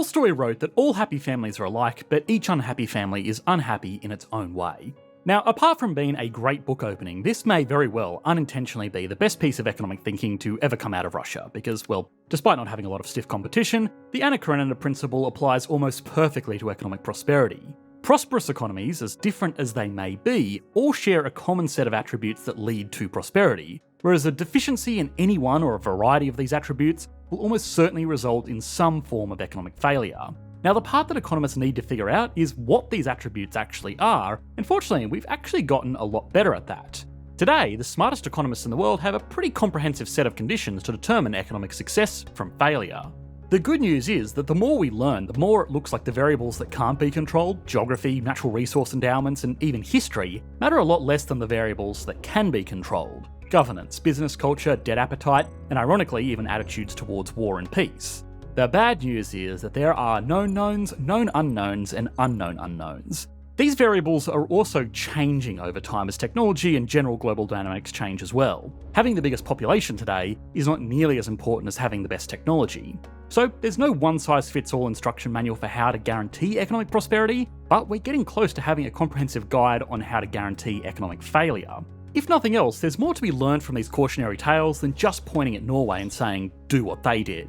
Tolstoy wrote that all happy families are alike, but each unhappy family is unhappy in its own way. Now, apart from being a great book opening, this may very well unintentionally be the best piece of economic thinking to ever come out of Russia, because, well, despite not having a lot of stiff competition, the Anna Karenina principle applies almost perfectly to economic prosperity. Prosperous economies, as different as they may be, all share a common set of attributes that lead to prosperity, whereas a deficiency in any one or a variety of these attributes will almost certainly result in some form of economic failure. Now, the part that economists need to figure out is what these attributes actually are, and fortunately, we've actually gotten a lot better at that. Today, the smartest economists in the world have a pretty comprehensive set of conditions to determine economic success from failure. The good news is that the more we learn, the more it looks like the variables that can't be controlled, geography, natural resource endowments, and even history, matter a lot less than the variables that can be controlled. Governance, business culture, debt appetite, and ironically, even attitudes towards war and peace. The bad news is that there are known knowns, known unknowns, and unknown unknowns. These variables are also changing over time as technology and general global dynamics change as well. Having the biggest population today is not nearly as important as having the best technology. So there's no one-size-fits-all instruction manual for how to guarantee economic prosperity, but we're getting close to having a comprehensive guide on how to guarantee economic failure. If nothing else, there's more to be learned from these cautionary tales than just pointing at Norway and saying, do what they did.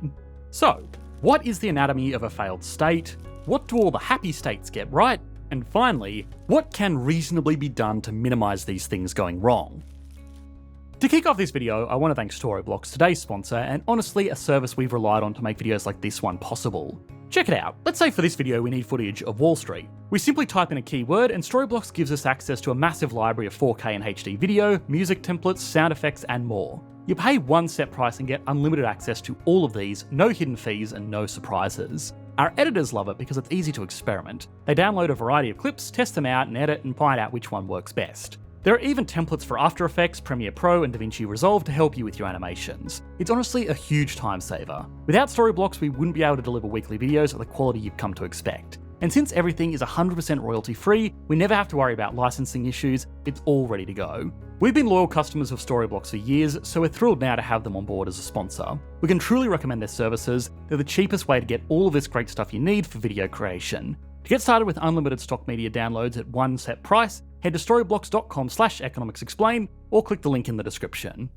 So, what is the anatomy of a failed state? What do all the happy states get right? And finally, what can reasonably be done to minimise these things going wrong? To kick off this video, I want to thank Storyblocks, today's sponsor, and honestly a service we've relied on to make videos like this one possible. Check it out. Let's say for this video we need footage of Wall Street. We simply type in a keyword and Storyblocks gives us access to a massive library of 4K and HD video, music templates, sound effects, and more. You pay one set price and get unlimited access to all of these, no hidden fees and no surprises. Our editors love it because it's easy to experiment. They download a variety of clips, test them out and edit and find out which one works best. There are even templates for After Effects, Premiere Pro and DaVinci Resolve to help you with your animations. It's honestly a huge time saver. Without Storyblocks, we wouldn't be able to deliver weekly videos at the quality you've come to expect. And since everything is 100% royalty free, we never have to worry about licensing issues, it's all ready to go. We've been loyal customers of Storyblocks for years, so we're thrilled now to have them on board as a sponsor. We can truly recommend their services, they're the cheapest way to get all of this great stuff you need for video creation. To get started with unlimited stock media downloads at one set price, head to storyblocks.com/economicsexplained or click the link in the description.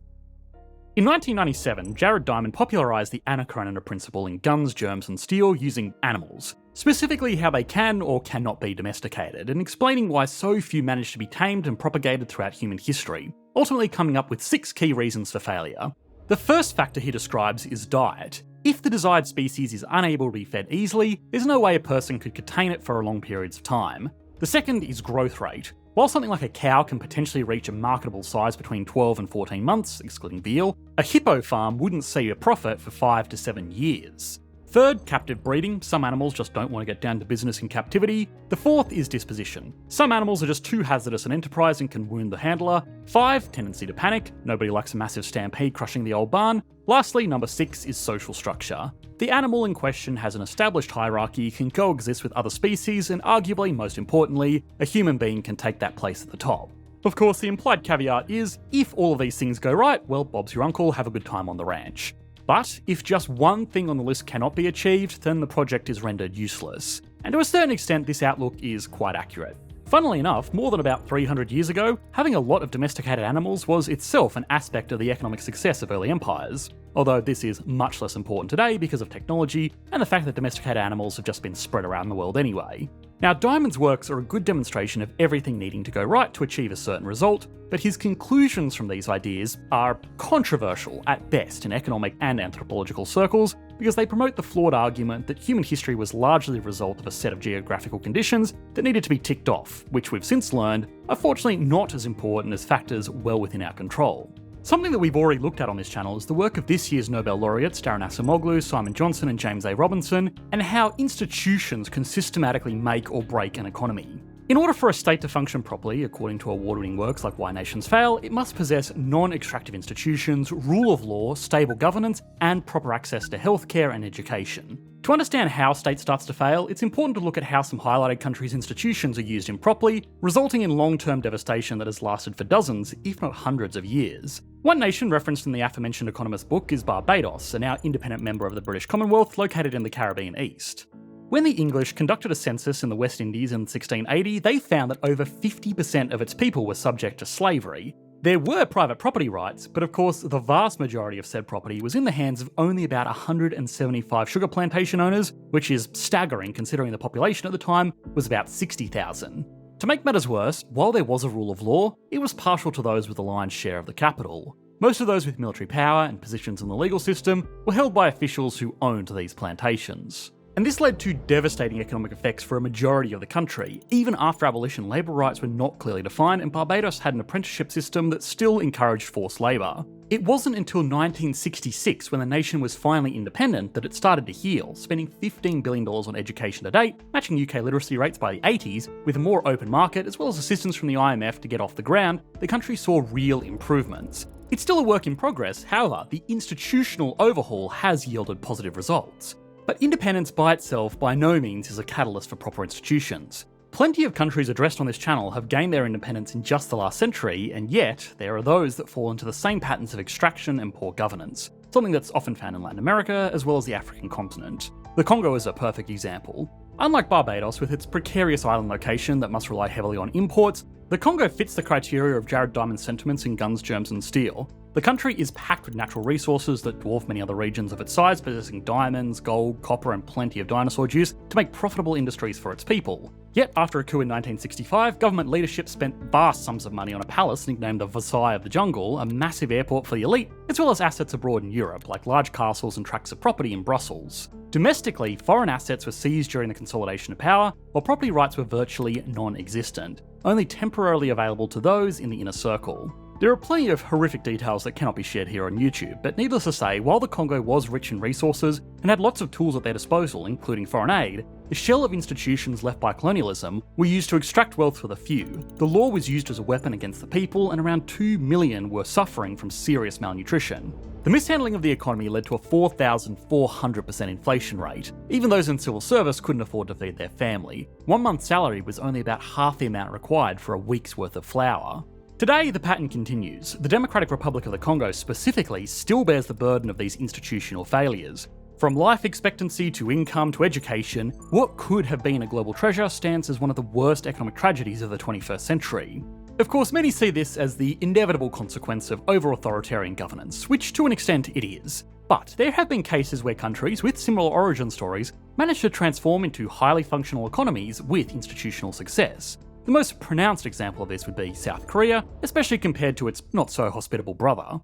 In 1997, Jared Diamond popularised the Anna Karenina principle in Guns, Germs and Steel using animals, specifically how they can or cannot be domesticated, and explaining why so few managed to be tamed and propagated throughout human history, ultimately coming up with 6 key reasons for failure. The first factor he describes is diet. If the desired species is unable to be fed easily, there's no way a person could contain it for long periods of time. The second is growth rate. While something like a cow can potentially reach a marketable size between 12 and 14 months, excluding veal, a hippo farm wouldn't see a profit for 5 to 7 years. Third, captive breeding. Some animals just don't want to get down to business in captivity. The fourth is disposition. Some animals are just too hazardous an enterprise and can wound the handler. 5, tendency to panic. Nobody likes a massive stampede crushing the old barn. Lastly, number 6 is social structure. The animal in question has an established hierarchy, can coexist with other species, and arguably, most importantly, a human being can take that place at the top. Of course, the implied caveat is, if all of these things go right, well, Bob's your uncle, have a good time on the ranch. But if just one thing on the list cannot be achieved, then the project is rendered useless. And to a certain extent, this outlook is quite accurate. Funnily enough, more than about 300 years ago, having a lot of domesticated animals was itself an aspect of the economic success of early empires. Although this is much less important today because of technology and the fact that domesticated animals have just been spread around the world anyway. Now, Diamond's works are a good demonstration of everything needing to go right to achieve a certain result, but his conclusions from these ideas are controversial at best in economic and anthropological circles because they promote the flawed argument that human history was largely the result of a set of geographical conditions that needed to be ticked off, which we've since learned are fortunately not as important as factors well within our control. Something that we've already looked at on this channel is the work of this year's Nobel laureates Darren Acemoglu, Simon Johnson and James A. Robinson, and how institutions can systematically make or break an economy. In order for a state to function properly, according to award-winning works like Why Nations Fail, it must possess non-extractive institutions, rule of law, stable governance, and proper access to healthcare and education. To understand how a state starts to fail, it's important to look at how some highlighted countries' institutions are used improperly, resulting in long-term devastation that has lasted for dozens, if not hundreds of years. One nation referenced in the aforementioned Economist book is Barbados, a now independent member of the British Commonwealth located in the Caribbean East. When the English conducted a census in the West Indies in 1680, they found that over 50% of its people were subject to slavery. There were private property rights, but of course the vast majority of said property was in the hands of only about 175 sugar plantation owners, which is staggering considering the population at the time was about 60,000. To make matters worse, while there was a rule of law, it was partial to those with the lion's share of the capital. Most of those with military power and positions in the legal system were held by officials who owned these plantations. And this led to devastating economic effects for a majority of the country. Even after abolition, labour rights were not clearly defined, and Barbados had an apprenticeship system that still encouraged forced labour. It wasn't until 1966, when the nation was finally independent, that it started to heal, spending $15 billion on education to date, matching UK literacy rates by the 80s. With a more open market, as well as assistance from the IMF to get off the ground, the country saw real improvements. It's still a work in progress, however, the institutional overhaul has yielded positive results. But independence by itself by no means is a catalyst for proper institutions. Plenty of countries addressed on this channel have gained their independence in just the last century, and yet there are those that fall into the same patterns of extraction and poor governance, something that's often found in Latin America as well as the African continent. The Congo is a perfect example. Unlike Barbados, with its precarious island location that must rely heavily on imports, the Congo fits the criteria of Jared Diamond's sentiments in Guns, Germs and Steel. The country is packed with natural resources that dwarf many other regions of its size, possessing diamonds, gold, copper and plenty of dinosaur juice to make profitable industries for its people. Yet, after a coup in 1965, government leadership spent vast sums of money on a palace nicknamed the Versailles of the Jungle, a massive airport for the elite, as well as assets abroad in Europe, like large castles and tracts of property in Brussels. Domestically, foreign assets were seized during the consolidation of power, while property rights were virtually non-existent, only temporarily available to those in the inner circle. There are plenty of horrific details that cannot be shared here on YouTube, but needless to say, while the Congo was rich in resources and had lots of tools at their disposal, including foreign aid, the shell of institutions left by colonialism were used to extract wealth for the few. The law was used as a weapon against the people, and around 2 million were suffering from serious malnutrition. The mishandling of the economy led to a 4,400% inflation rate. Even those in civil service couldn't afford to feed their family. 1 month's salary was only about half the amount required for a week's worth of flour. Today, the pattern continues. The Democratic Republic of the Congo specifically still bears the burden of these institutional failures. From life expectancy to income to education, what could have been a global treasure stands as one of the worst economic tragedies of the 21st century. Of course, many see this as the inevitable consequence of over-authoritarian governance, which to an extent it is. But there have been cases where countries with similar origin stories managed to transform into highly functional economies with institutional success. The most pronounced example of this would be South Korea, especially compared to its not-so-hospitable brother.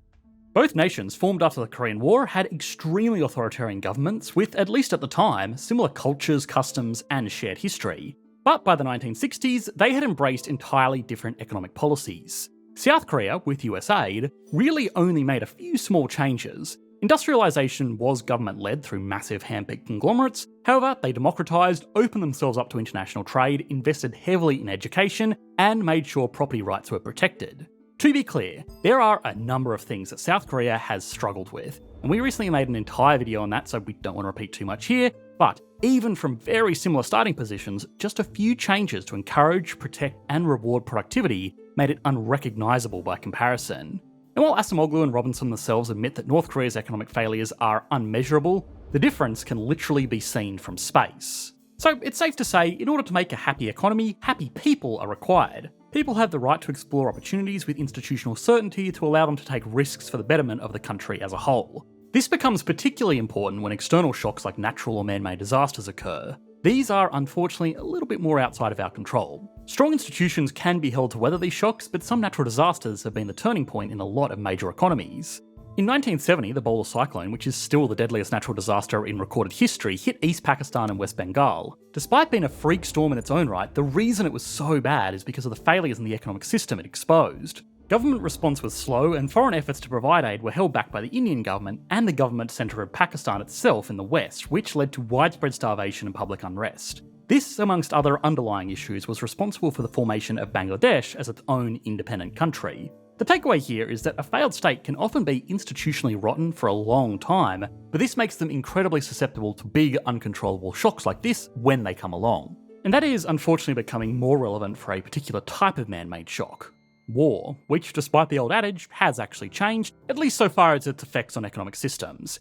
Both nations, formed after the Korean War, had extremely authoritarian governments with, at least at the time, similar cultures, customs, and shared history. But by the 1960s, they had embraced entirely different economic policies. South Korea, with US aid, really only made a few small changes. Industrialisation was government-led through massive hand-picked conglomerates. However, they democratised, opened themselves up to international trade, invested heavily in education, and made sure property rights were protected. To be clear, there are a number of things that South Korea has struggled with, and we recently made an entire video on that, so we don't want to repeat too much here, but even from very similar starting positions, just a few changes to encourage, protect, and reward productivity made it unrecognisable by comparison. And while Acemoglu and Robinson themselves admit that North Korea's economic failures are unmeasurable, the difference can literally be seen from space. So it's safe to say, in order to make a happy economy, happy people are required. People have the right to explore opportunities with institutional certainty to allow them to take risks for the betterment of the country as a whole. This becomes particularly important when external shocks like natural or man-made disasters occur. These are unfortunately a little bit more outside of our control. Strong institutions can be held to weather these shocks, but some natural disasters have been the turning point in a lot of major economies. In 1970, the Bowler cyclone, which is still the deadliest natural disaster in recorded history, hit East Pakistan and West Bengal. Despite being a freak storm in its own right, the reason it was so bad is because of the failures in the economic system it exposed. Government response was slow, and foreign efforts to provide aid were held back by the Indian government and the government centre of Pakistan itself in the west, which led to widespread starvation and public unrest. This, amongst other underlying issues, was responsible for the formation of Bangladesh as its own independent country. The takeaway here is that a failed state can often be institutionally rotten for a long time, but this makes them incredibly susceptible to big, uncontrollable shocks like this when they come along. And that is unfortunately becoming more relevant for a particular type of man-made shock. War, which, despite the old adage, has actually changed, at least so far as its effects on economic systems.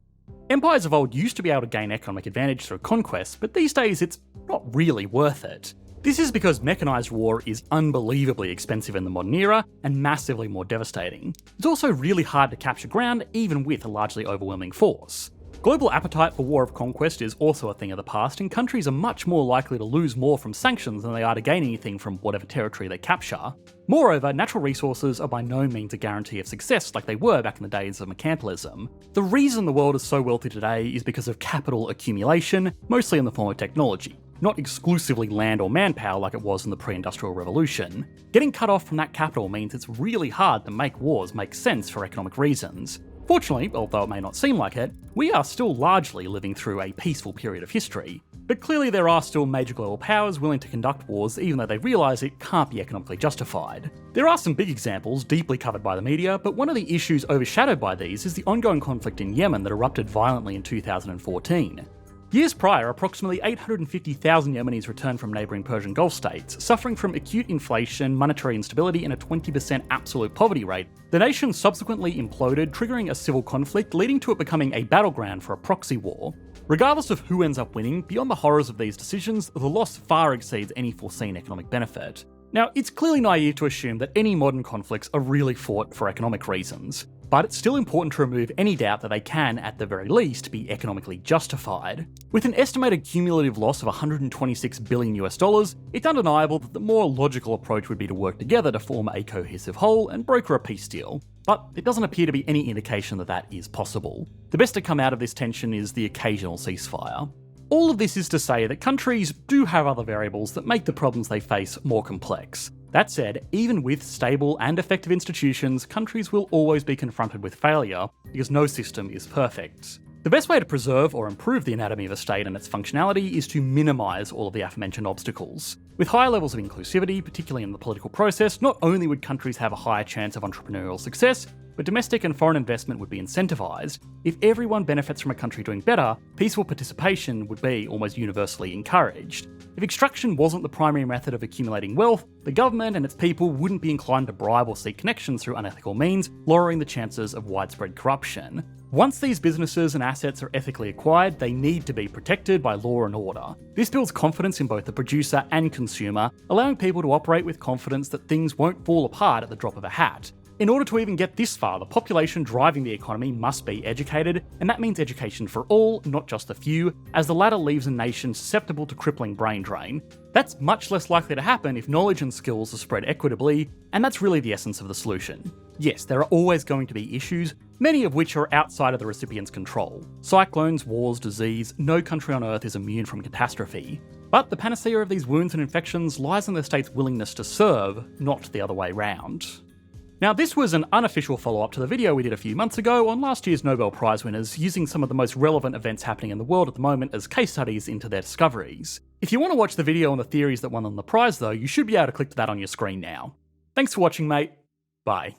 Empires of old used to be able to gain economic advantage through conquest, but these days it's not really worth it. This is because mechanised war is unbelievably expensive in the modern era and massively more devastating. It's also really hard to capture ground even with a largely overwhelming force. Global appetite for war of conquest is also a thing of the past, and countries are much more likely to lose more from sanctions than they are to gain anything from whatever territory they capture. Moreover, natural resources are by no means a guarantee of success like they were back in the days of mercantilism. The reason the world is so wealthy today is because of capital accumulation, mostly in the form of technology, not exclusively land or manpower like it was in the pre-industrial revolution. Getting cut off from that capital means it's really hard to make wars make sense for economic reasons. Fortunately, although it may not seem like it, we are still largely living through a peaceful period of history. But clearly there are still major global powers willing to conduct wars even though they realise it can't be economically justified. There are some big examples deeply covered by the media, but one of the issues overshadowed by these is the ongoing conflict in Yemen that erupted violently in 2014. Years prior, approximately 850,000 Yemenis returned from neighbouring Persian Gulf states, suffering from acute inflation, monetary instability, and a 20% absolute poverty rate. The nation subsequently imploded, triggering a civil conflict, leading to it becoming a battleground for a proxy war. Regardless of who ends up winning, beyond the horrors of these decisions, the loss far exceeds any foreseen economic benefit. Now, it's clearly naive to assume that any modern conflicts are really fought for economic reasons, but it's still important to remove any doubt that they can, at the very least, be economically justified. With an estimated cumulative loss of $126 billion, it's undeniable that the more logical approach would be to work together to form a cohesive whole and broker a peace deal. But it doesn't appear to be any indication that that is possible. The best to come out of this tension is the occasional ceasefire. All of this is to say that countries do have other variables that make the problems they face more complex. That said, even with stable and effective institutions, countries will always be confronted with failure, because no system is perfect. The best way to preserve or improve the anatomy of a state and its functionality is to minimise all of the aforementioned obstacles. With higher levels of inclusivity, particularly in the political process, not only would countries have a higher chance of entrepreneurial success, but domestic and foreign investment would be incentivised. If everyone benefits from a country doing better, peaceful participation would be almost universally encouraged. If extraction wasn't the primary method of accumulating wealth, the government and its people wouldn't be inclined to bribe or seek connections through unethical means, lowering the chances of widespread corruption. Once these businesses and assets are ethically acquired, they need to be protected by law and order. This builds confidence in both the producer and consumer, allowing people to operate with confidence that things won't fall apart at the drop of a hat. In order to even get this far, the population driving the economy must be educated, and that means education for all, not just a few, as the latter leaves a nation susceptible to crippling brain drain. That's much less likely to happen if knowledge and skills are spread equitably, and that's really the essence of the solution. Yes, there are always going to be issues, many of which are outside of the recipient's control. Cyclones, wars, disease, no country on Earth is immune from catastrophe. But the panacea of these wounds and infections lies in the state's willingness to serve, not the other way round. Now, this was an unofficial follow-up to the video we did a few months ago on last year's Nobel Prize winners using some of the most relevant events happening in the world at the moment as case studies into their discoveries. If you want to watch the video on the theories that won them the prize though, you should be able to click to that on your screen now. Thanks for watching, mate. Bye.